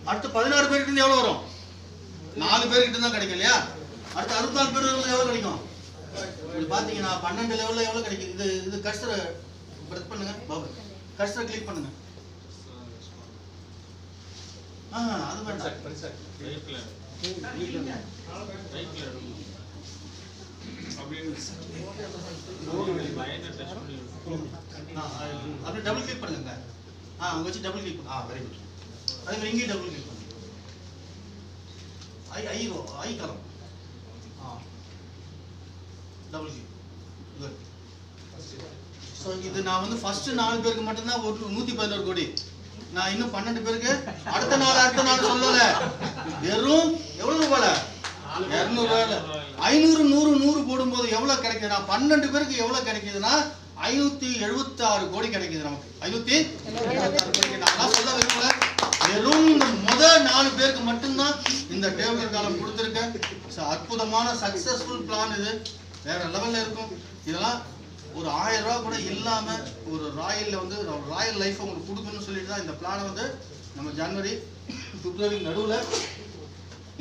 அடுத்து 16 பேர்கிட்ட இருந்து எவ்வளவு வரும்? 4 பேர்கிட்ட தான் கிடைக்கும் இல்லையா? அடுத்து 64 பேர் எவ்வளவு கிடைக்கும்? இது பாத்தீங்கன்னா 12 லெவல்ல எவ்வளவு கிடைக்கும்? இது கர்சர் பிரஸ் பண்ணுங்க பாபு, கர்சர் கிளிக் பண்ணுங்க. அது வேண்டாம், அப்படியே டபுள் கிளிக் பண்ணுங்க. அங்க வச்சு டபுள் கிளிக் பண்ணு. Very good. அதே மாதிரி இங்கேயும் டபுள் கிளிக் பண்ணுங்க. ஐ கலம் டபுள் கிளிக். குட். ஸோ இது நான் வந்து ஃபர்ஸ்ட் 4 பேருக்கு மட்டும்தான் 111 கோடி. நான் இன்னும் 12 பேருக்கு அடுத்த நாள் சொல்லல. வெறும் எவ்வளவு ரூபால? 200 ரூபாயில 500 100 100 போடும்போது எவ்வளவு கிடைக்குதுன்னா 12 பேருக்கு எவ்வளவு கிடைக்குதுன்னா 576 கோடி கிடைக்குது நமக்கு. 576 கோடி. நான் சொல்ல விரும்பல, வெறும் இந்த முதல் 4 பேருக்கு மட்டும்தான் இந்த டேபிள் காலம் கொடுத்துருக்கேன். அற்புதமான சக்சஸ்ஃபுல் பிளான். இது வேற லெவல்ல இருக்கும். இதெல்லாம் ஒரு 1000 ரூபாய் கூட இல்லாம ஒரு ராயல்ல வந்து ராயல் லைஃப் உங்களுக்கு கொடுக்கணும்னு சொல்லிட்டு தான் இந்த பிளானை வந்து நம்ம ஜனவரி பிப்ரவரி நடுவுல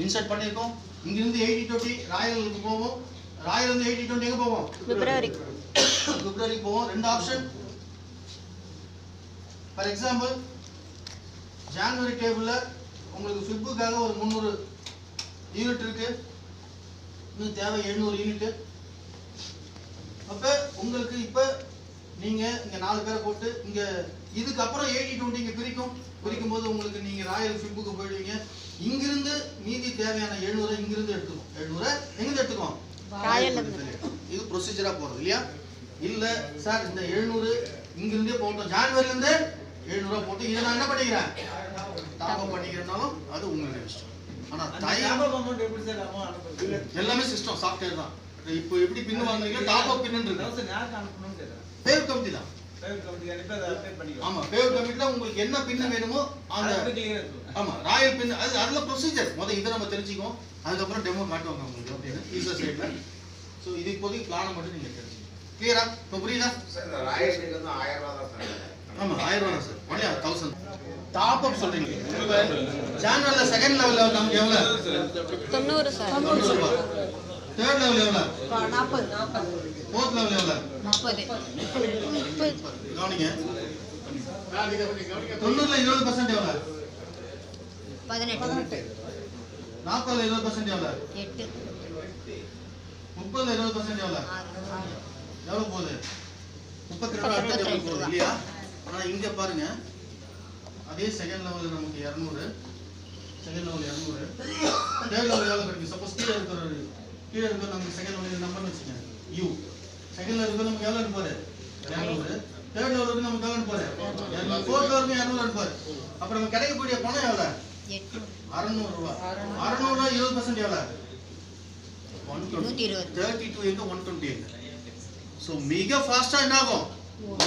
இன்சர்ட் பண்ணியிருக்கோம். இங்கிருந்து 80-20 ராயலுக்கு போவோம். ராயல் வந்து 80-20 எங்க போவோம்? பிப்ரவரிக்கு போவோம். 2 ஆப்ஷன். ஃபார் எக்ஸாம்பிள் ஜனவரி டேபிள்ல உங்களுக்கு ஃபிப்புக்காக ஒரு 300 யூனிட் இருக்கு. இன்னும் தேவை 700 யூனிட். அப்ப உங்களுக்கு இப்ப நீங்க இங்க 4 பேரை போட்டு இங்க இதுக்கு அப்புறம் 80-20 இங்க பிரிக்கும் போது உங்களுக்கு நீங்க ராயல் ஃபிப்புக்கு போயிடுவீங்க. இங்கிருந்து மீதி தேவையான 700 இங்கிருந்து எடுத்துக்கணும். 700 எங்கிருந்து எடுத்துக்கோம்? இது ப்ரொசீஜரா போறது இல்லையா? இல்ல சார் இந்த 700 இங்கிருந்தே போட்டோம், ஜனவரில இருந்து 700 போட்டு இதை நான் என்ன பண்ணிக்கிறேன்? டாப் அப் பண்ணிக்கிறேன்னாலும் அது உங்களுடைய இஷ்டம். ஆனா எல்லாமே சிஸ்டம் சாஃப்ட்வேர் தான். இப்போ எப்படி பின் வாங்குறீங்க? டாப் அப் பின் இருக்கு. பேவ் கமிட்டி தான். ஆமா, பேவ் கமிட்டில உங்களுக்கு என்ன பின் வேணுமோ அந்த ஆமா ராயல் பின் அதுல ப்ரொசீஜர் இதை நம்ம தெரிஞ்சுக்குவோம். அதுக்கப்புறம் டெமோ காட்டுவாங்க உங்களுக்கு அப்படின்னு யூசர் சைட்ல. ஸோ இது இப்போதைக்கு பிளானை மட்டும் நீங்க தெரிஞ்சுக்கணும். கிளியரா? இப்போ புரியுதா? ஆமா 1000 ரூபா சார். ஒன்லி 1000 டாப் அப் சொல்றீங்க. ஜனவரில செகண்ட் லெவல்ல நமக்கு எவ்வளவு? 90 சார். 90 ரூபா. தேர்ட் லெவல் எவ்வளவு? 40. ஃபோர்த் லெவல் எவ்வளவு? 40. கவனிங்க. 90ல 20% எவ்வளவு? 18. 40ல 20% எவ்வளவு? 8. 30ல 20% எவ்வளவு? 6. எவ்வளவு போகுது? 32 போகுது இல்லையா? ஆனா இங்க பாருங்க, அதே செகண்ட் லெவல்ல நமக்கு 200, செகண்ட் லெவல் 200, தேர்ட் லெவல் எவ்வளவு கிடைக்கும்? சப்போஸ் கீழே இருக்கிற நமக்கு செகண்ட் லெவல் நம்பர்னு வச்சுக்கோங்க. யூ செகண்ட் லெவலுக்கு நமக்கு எவ்வளவு அனுப்பாரு? 200. தேர்ட் லெவலுக்கு நமக்கு எவ்வளவு அனுப்பாரு? 200. ஃபோர்த் லெவலுக்கு 200 அனுப்பாரு. அப்ப நமக்கு கிடைக்கக்கூடிய பணம் எவ்வளவு? 600 ரூபாய். 600 ரூபாய் 20% எவ்வளவு? 120. 32 எங்க 120 எங்க? சோ மிக ஃபாஸ்டா என்ன ஆகும்?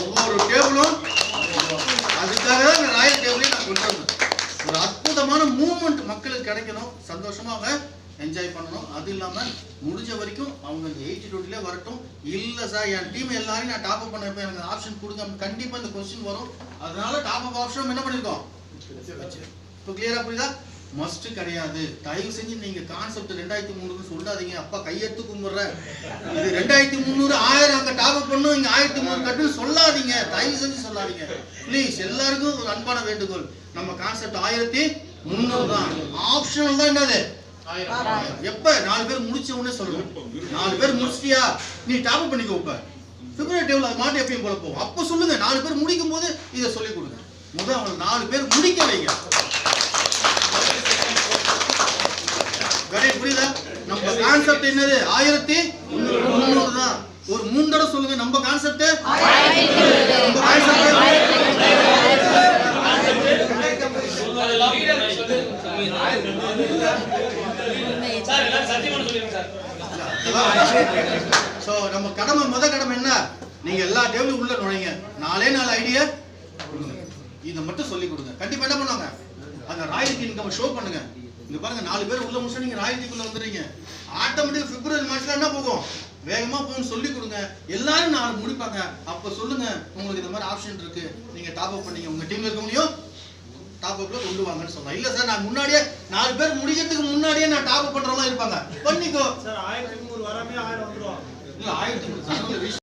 ஒவ்வொரு டேபிளும் அதுக்காக தான் இந்த ராயல் டேபிளை நான் கொண்டு வந்தேன். ஒரு அற்புதமான மூவ்மெண்ட் மக்களுக்கு கிடைக்கணும், சந்தோஷமா அவங்க என்ஜாய் பண்ணணும். அது இல்லாம முடிஞ்ச வரைக்கும் அவங்க இந்த 80-20ல வரட்டும். இல்ல சார் என் டீம் எல்லாரையும் நான் டாப் அப் பண்ண எனக்கு ஆப்ஷன் கொடுங்க, கண்டிப்பா இந்த கொஸ்டின் வரும். அதனால டாப் அப் ஆப்ஷன் என்ன பண்ணிருக்கோம்? இப்போ கிளியரா புரியுதா? மஸ்ட் கிடையாது. தயவு செஞ்சு நீங்க கான்செப்ட் 2300 சொல்லாதீங்க. அப்பா கையெடுத்து கும்பிடுறேன். இது 2300 1000 அங்க டாப் அப் பண்ணும், இங்க 1300 கட்டு சொல்லாதீங்க. தயவு செஞ்சு சொல்லாதீங்க ப்ளீஸ். எல்லாருக்கும் ஒரு அன்பான வேண்டுகோள். நம்ம கான்செப்ட் 1300 தான். ஆப்ஷனல் தான். என்னது? 1000. எப்ப 4 பேர் முடிச்ச உடனே சொல்லணும். 4 பேர் முடிச்சிட்டியா நீ டாப் அப் பண்ணிக்கோ. இப்ப பிப்ரவரி டேபிள் அது மாட்டி எப்பயும் போல போகும். அப்ப சொல்லுங்க. 4 பேர் முடிக்கும் போது இதை சொல்லி கொடுங்க. முதல் அவங்க 4 பேர் முடிக்க வைங்க. புரியுதா? நம்ம கான்செப்ட் என்னது? 1300 தான். ஒரு 3 தடவை சொல்லுங்க. நம்ம கான்செப்ட் சோ நம்ம கடமை, கடமை என்ன? நீங்க எல்லா டேபிளும் உள்ள நுழைங்க. 4 ஐடியா இதை மட்டும் சொல்லி கொடுங்க. கண்டிப்பா என்ன பண்ணுவாங்க? அந்த ராயல்டி இன்கம் ஷோ பண்ணுங்க. இங்க பாருங்க 4 பேர் உள்ள முடிச்சா நீங்க ராயல்டிக்குள்ள வந்துறீங்க. ஆட்டோமேட்டிக்கா பிப்ரவரி மாசத்துல என்ன போகும்? வேகமா போகும். சொல்லி கொடுங்க. எல்லாரும் 4 முடிப்பாங்க. அப்ப சொல்லுங்க உங்களுக்கு இந்த மாதிரி ஆப்ஷன் இருக்கு, நீங்க டாப் அப் பண்ணீங்க. உங்க டீம்ல இருக்கவங்களையும் டாப் டாப் அப்ல கொண்டு வாங்கன்னு சொன்னா. இல்ல சார் நான் முன்னாடியே 4 பேர் முடிக்கிறதுக்கு முன்னாடியே நான் டாப் அப் பண்றவங்க இருப்பாங்க, பண்ணிக்கோ சார் 1300 வராமே 1000 வந்துரும். இல்ல 1300